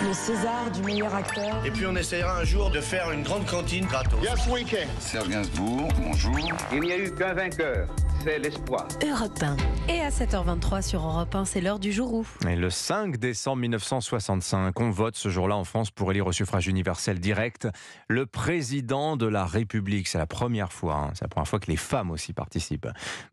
Le César du meilleur acteur. Et puis on essayera un jour de faire une grande cantine gratos. Yes, we can. Serge Gainsbourg, bonjour. Il n'y a eu qu'un vainqueur, c'est l'espoir. Europe 1. Et à 7h23 sur Europe 1, c'est l'heure du jour où. Et le 5 décembre 1965, on vote ce jour-là en France pour élire au suffrage universel direct le président de la République. C'est la première fois, c'est la première fois que les femmes aussi participent.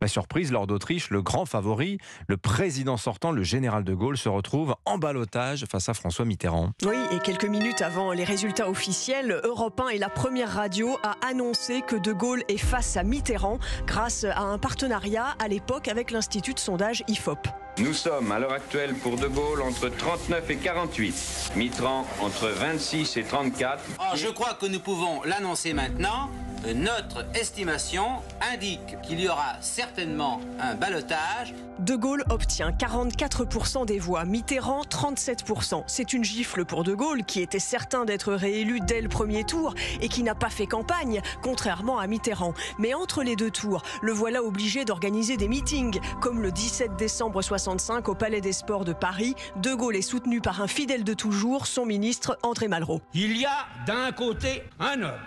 Surprise, lors d'Autriche, le grand favori, le président sortant, le général de Gaulle, se retrouve en ballottage face à François Mitterrand. Oui, et quelques minutes avant les résultats officiels, Europe 1 est la première radio à annoncer que de Gaulle est face à Mitterrand grâce à un partenariat à l'époque avec l'institut de sondage IFOP. Nous sommes à l'heure actuelle pour De Gaulle entre 39 et 48. Mitterrand entre 26 et 34. Je crois que nous pouvons l'annoncer maintenant. Notre estimation indique qu'il y aura certainement un ballottage. De Gaulle obtient 44% des voix, Mitterrand 37%. C'est une gifle pour De Gaulle qui était certain d'être réélu dès le premier tour et qui n'a pas fait campagne, contrairement à Mitterrand. Mais entre les deux tours, le voilà obligé d'organiser des meetings, comme le 17 décembre 65 au Palais des Sports de Paris. De Gaulle est soutenu par un fidèle de toujours, son ministre André Malraux. Il y a d'un côté un homme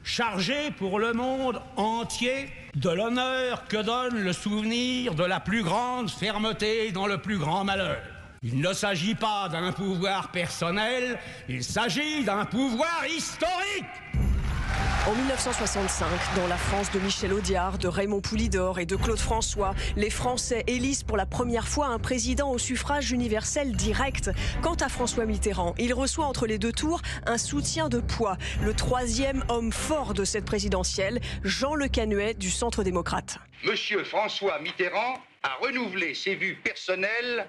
chargé pour le monde entier de l'honneur que donne le souvenir de la plus grande fermeté dans le plus grand malheur. Il ne s'agit pas d'un pouvoir personnel, il s'agit d'un pouvoir historique. En 1965, dans la France de Michel Audiard, de Raymond Poulidor et de Claude François, les Français élisent pour la première fois un président au suffrage universel direct. Quant à François Mitterrand, il reçoit entre les deux tours un soutien de poids. Le troisième homme fort de cette présidentielle, Jean Le Canuet du Centre démocrate. Monsieur François Mitterrand a renouvelé ses vues personnelles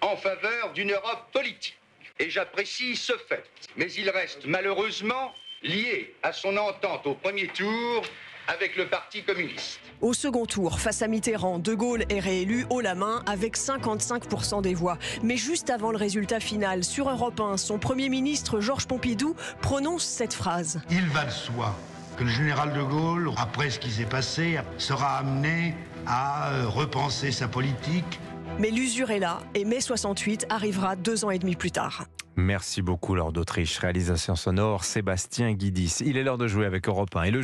en faveur d'une Europe politique. Et j'apprécie ce fait. Mais il reste malheureusement lié à son entente au premier tour avec le Parti communiste. Au second tour, face à Mitterrand, De Gaulle est réélu haut la main avec 55% des voix. Mais juste avant le résultat final, sur Europe 1, son Premier ministre Georges Pompidou prononce cette phrase. Il va de soi que le général de Gaulle, après ce qui s'est passé, sera amené à repenser sa politique. Mais l'usure est là et mai 68 arrivera 2 ans et demi plus tard. Merci beaucoup, Lord d'Autriche. Réalisation sonore, Sébastien Guidis. Il est l'heure de jouer avec Europe 1 et le